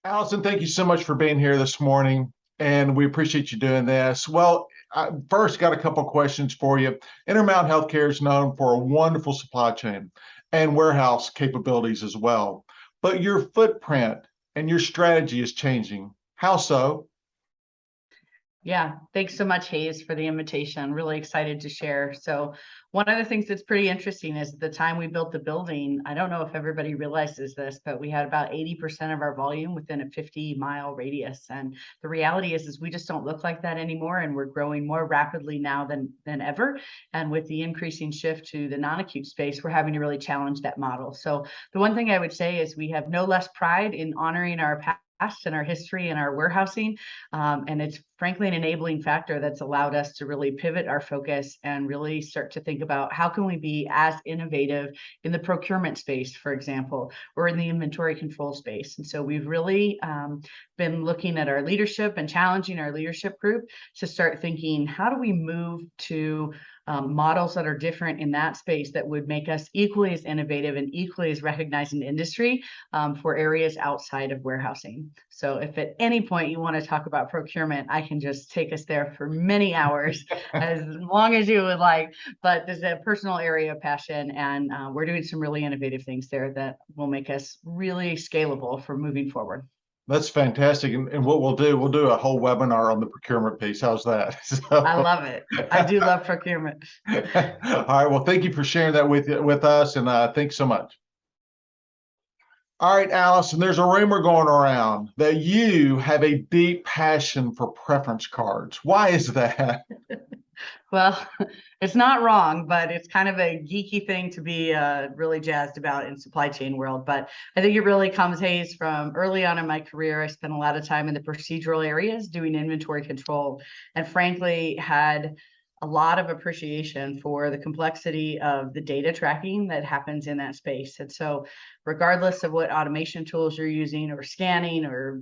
Allison, thank you so much for being here this morning, and we appreciate you doing this. Well, I first got a couple questions for you. Intermountain Healthcare is known for a wonderful supply chain and warehouse capabilities as well, but your footprint and your strategy is changing. How so? Yeah, thanks so much, Hayes, for the invitation. Really excited to share. So one of the things that's pretty interesting is the time we built the building, I don't know if everybody realizes this, but we had about 80% of our volume within a 50-mile radius. And the reality is we just don't look like that anymore. And we're growing more rapidly now than ever. And with the increasing shift to the non-acute space, we're having to really challenge that model. So the one thing I would say is we have no less pride in honoring our past and our history and our warehousing. And it's frankly an enabling factor that's allowed us to really pivot our focus and really start to think about how can we be as innovative in the procurement space, for example, or in the inventory control space. And so we've really been looking at our leadership and challenging our leadership group to start thinking, how do we move to models that are different in that space that would make us equally as innovative and equally as recognized in industry for areas outside of warehousing. So if at any point you want to talk about procurement, I can just take us there for many hours, as long as you would like. But there's a personal area of passion, and we're doing some really innovative things there that will make us really scalable for moving forward. That's fantastic. And what we'll do a whole webinar on the procurement piece. How's that? I love it. I do love procurement. All right. Well, thank you for sharing that with us, and thanks so much. All right, Allison, there's a rumor going around that you have a deep passion for preference cards. Why is that? Well, it's not wrong, but it's kind of a geeky thing to be really jazzed about in supply chain world. But I think it really comes, Hayes, from early on in my career. I spent a lot of time in the procedural areas doing inventory control, and frankly had a lot of appreciation for the complexity of the data tracking that happens in that space. And so regardless of what automation tools you're using or scanning or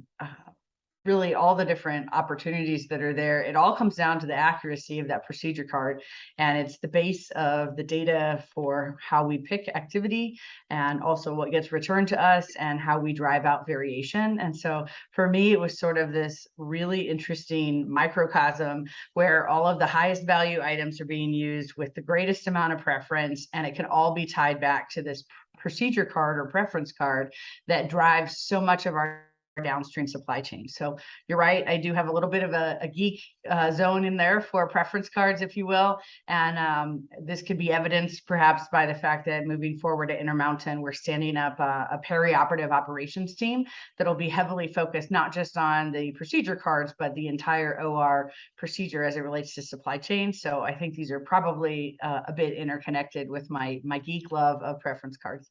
really all the different opportunities that are there, it all comes down to the accuracy of that procedure card. And it's the base of the data for how we pick activity and also what gets returned to us and how we drive out variation. And so for me, it was sort of this really interesting microcosm where all of the highest value items are being used with the greatest amount of preference, and it can all be tied back to this procedure card or preference card that drives so much of our downstream supply chain. So you're right, I do have a little bit of a geek zone in there for preference cards, if you will. And this could be evidenced perhaps by the fact that moving forward at Intermountain, we're standing up a perioperative operations team that'll be heavily focused not just on the procedure cards, but the entire OR procedure as it relates to supply chain. So I think these are probably a bit interconnected with my geek love of preference cards.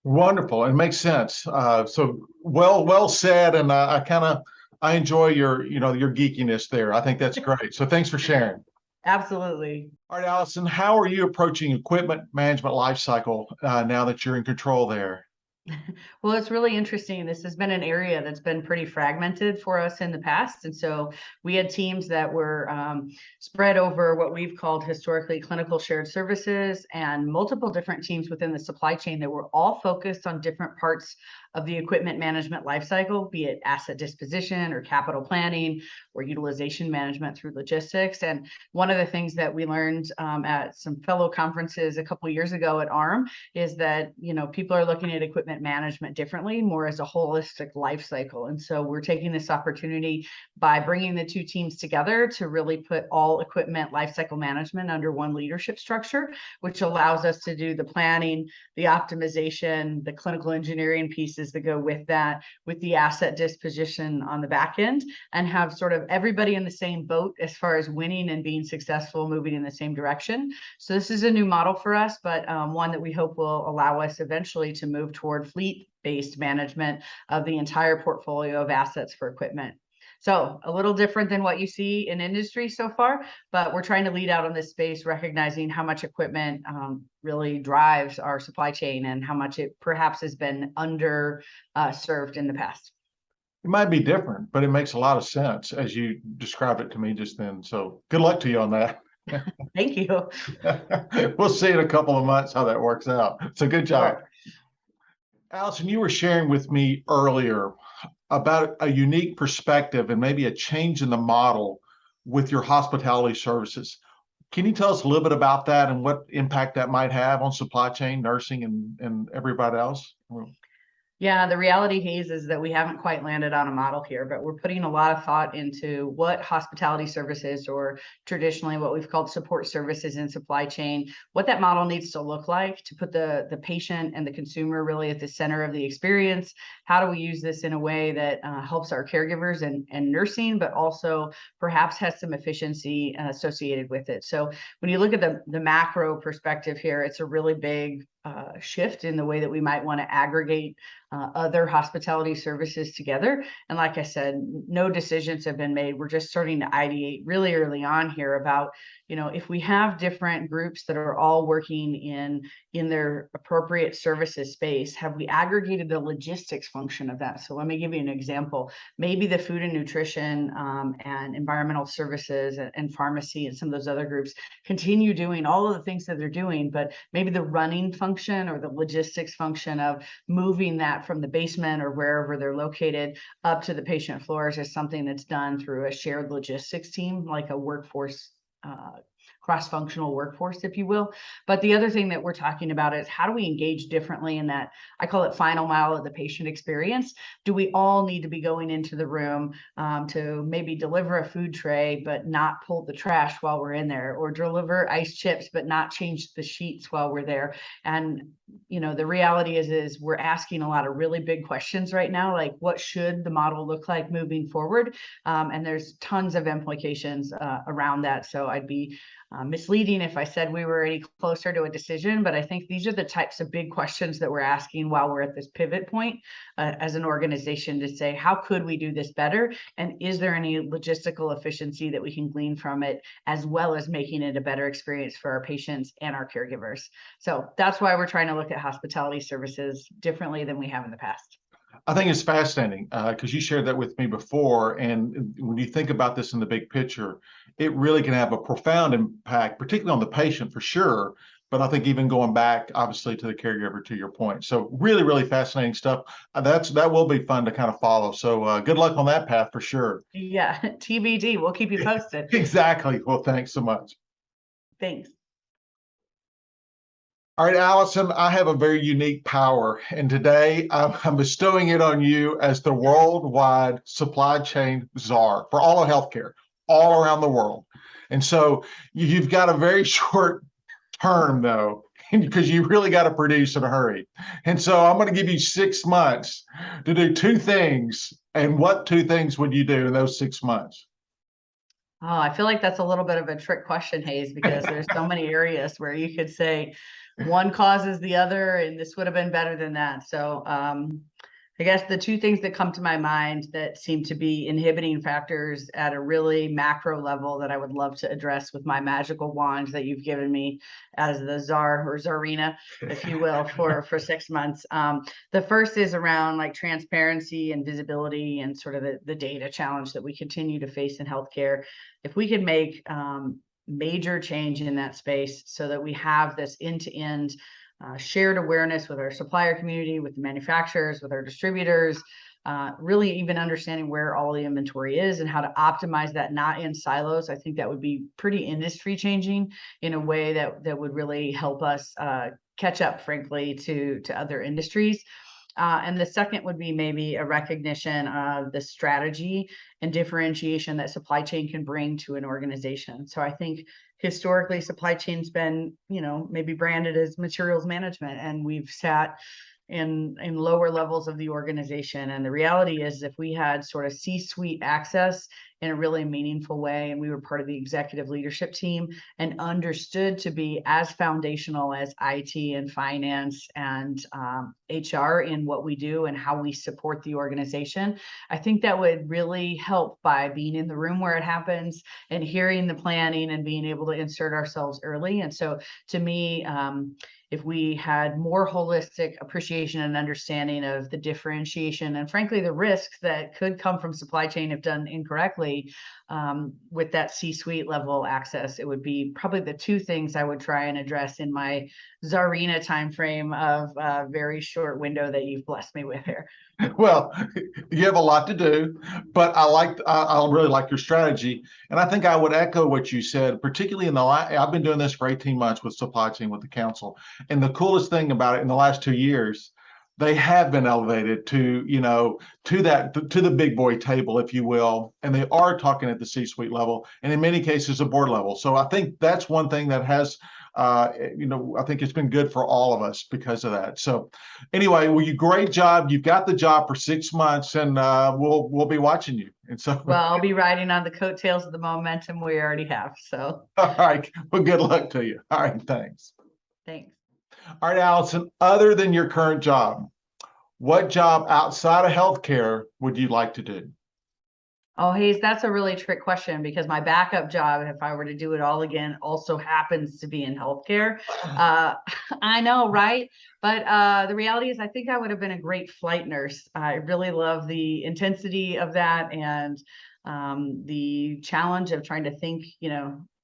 Wonderful. It makes sense. So well said. And I enjoy your geekiness there. I think that's great. So thanks for sharing. Absolutely. All right, Allison, how are you approaching equipment management lifecycle now that you're in control there? Well, it's really interesting. This has been an area that's been pretty fragmented for us in the past. And so we had teams that were spread over what we've called historically clinical shared services and multiple different teams within the supply chain that were all focused on different parts of the equipment management lifecycle, be it asset disposition or capital planning or utilization management through logistics. And one of the things that we learned at some fellow conferences a couple of years ago at ARM is that, people are looking at equipment management differently, more as a holistic life cycle. And so we're taking this opportunity by bringing the two teams together to really put all equipment lifecycle management under one leadership structure, which allows us to do the planning, the optimization, the clinical engineering pieces that go with that, with the asset disposition on the back end, and have sort of everybody in the same boat as far as winning and being successful, moving in the same direction. So this is a new model for us, but one that we hope will allow us eventually to move toward fleet-based management of the entire portfolio of assets for equipment. So a little different than what you see in industry so far, but we're trying to lead out on this space, recognizing how much equipment really drives our supply chain and how much it perhaps has been under served in the past. It might be different, but it makes a lot of sense as you described it to me just then. So good luck to you on that. Thank you. We'll see in a couple of months how that works out. So good job. Sure. Allison, you were sharing with me earlier about a unique perspective and maybe a change in the model with your hospitality services. Can you tell us a little bit about that and what impact that might have on supply chain, nursing, and everybody else? Yeah, the reality, Hayes, is that we haven't quite landed on a model here, but we're putting a lot of thought into what hospitality services, or traditionally what we've called support services in supply chain, what that model needs to look like to put the patient and the consumer really at the center of the experience. How do we use this in a way that helps our caregivers and nursing, but also perhaps has some efficiency associated with it? So when you look at the macro perspective here, it's a really big shift in the way that we might want to aggregate other hospitality services together. And like I said, no decisions have been made. We're just starting to ideate really early on here about, if we have different groups that are all working in their appropriate services space, have we aggregated the logistics function of that? So let me give you an example. Maybe the food and nutrition and environmental services and pharmacy and some of those other groups continue doing all of the things that they're doing, but maybe the running function or the logistics function of moving that from the basement or wherever they're located up to the patient floors is something that's done through a shared logistics team, like a workforce, cross-functional workforce, if you will. But the other thing that we're talking about is how do we engage differently in that, I call it final mile of the patient experience. Do we all need to be going into the room to maybe deliver a food tray, but not pull the trash while we're in there, or deliver ice chips, but not change the sheets while we're there? And the reality is we're asking a lot of really big questions right now, like what should the model look like moving forward? And there's tons of implications around that. So I'd be misleading if I said we were any closer to a decision, but I think these are the types of big questions that we're asking while we're at this pivot point as an organization, to say, how could we do this better? And is there any logistical efficiency that we can glean from it, as well as making it a better experience for our patients and our caregivers? So that's why we're trying to look at hospitality services differently than we have in the past. I think it's fascinating because you shared that with me before. And when you think about this in the big picture, it really can have a profound impact, particularly on the patient for sure. But I think even going back, obviously, to the caregiver, to your point. So really, really fascinating stuff. That will be fun to kind of follow. So good luck on that path for sure. Yeah, TBD. We'll keep you posted. Exactly. Well, thanks so much. Thanks. All right, Allison, I have a very unique power, and today I'm bestowing it on you as the worldwide supply chain czar for all of healthcare, all around the world. And so you've got a very short term, though, because you really got to produce in a hurry. And so I'm going to give you 6 months to do 2 things. And what 2 things would you do in those 6 months? Oh, I feel like that's a little bit of a trick question, Hayes, because there's so many areas where you could say one causes the other, and this would have been better than that. So I guess the 2 things that come to my mind that seem to be inhibiting factors at a really macro level that I would love to address with my magical wand that you've given me as the czar or czarina, if you will, for 6 months. The first is around like transparency and visibility and sort of the data challenge that we continue to face in healthcare. If we could make major change in that space so that we have this end-to-end shared awareness with our supplier community, with the manufacturers, with our distributors, really even understanding where all the inventory is and how to optimize that, not in silos. I think that would be pretty industry changing in a way that would really help us catch up, frankly, to other industries. And the second would be maybe a recognition of the strategy and differentiation that supply chain can bring to an organization. So I think historically supply chain's been, maybe branded as materials management, and we've sat in lower levels of the organization. And the reality is, if we had sort of C-suite access in a really meaningful way, and we were part of the executive leadership team and understood to be as foundational as IT and finance and HR in what we do and how we support the organization, I think that would really help by being in the room where it happens and hearing the planning and being able to insert ourselves early. And so to me, if we had more holistic appreciation and understanding of the differentiation and frankly the risks that could come from supply chain if done incorrectly, directly with that C-suite level access. It would be probably the two things I would try and address in my Czarina timeframe of a very short window that you've blessed me with here. Well, you have a lot to do, but I really like your strategy. And I think I would echo what you said, particularly I've been doing this for 18 months with supply chain with the council. And the coolest thing about it in the last 2 years, they have been elevated to, to the big boy table, if you will. And they are talking at the C-suite level and in many cases the board level. So I think that's one thing that has, I think it's been good for all of us because of that. So anyway, well, great job. You've got the job for 6 months, and we'll be watching you. And so, well, I'll be riding on the coattails of the momentum we already have. So, all right. Well, good luck to you. All right. Thanks. thanks. All right, Allison. Other than your current job, what job outside of healthcare would you like to do? Oh, Hayes, that's a really trick question because my backup job, if I were to do it all again, also happens to be in healthcare. I know, right? But the reality is, I think I would have been a great flight nurse. I really love the intensity of that and the challenge of trying to think,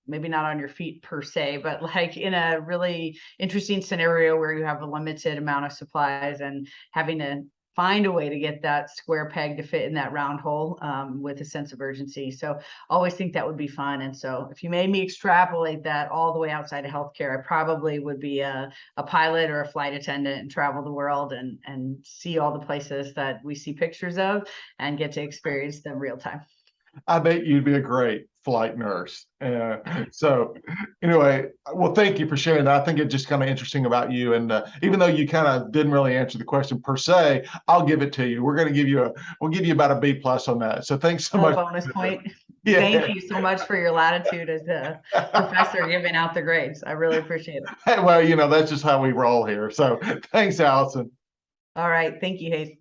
maybe not on your feet per se, but like in a really interesting scenario where you have a limited amount of supplies and having to find a way to get that square peg to fit in that round hole with a sense of urgency. So always think that would be fun. And so if you made me extrapolate that all the way outside of healthcare, I probably would be a pilot or a flight attendant and travel the world and see all the places that we see pictures of and get to experience them real time. I bet you'd be a great flight nurse. So anyway, well, thank you for sharing that. I think it's just kind of interesting about you. And even though you kind of didn't really answer the question per se, I'll give it to you. We'll give you about a B+ on that. So thanks so much. Bonus point. Yeah. Thank you so much for your latitude as a professor giving out the grades. I really appreciate it. Well, that's just how we roll here. So thanks, Allison. All right. Thank you, Hayes.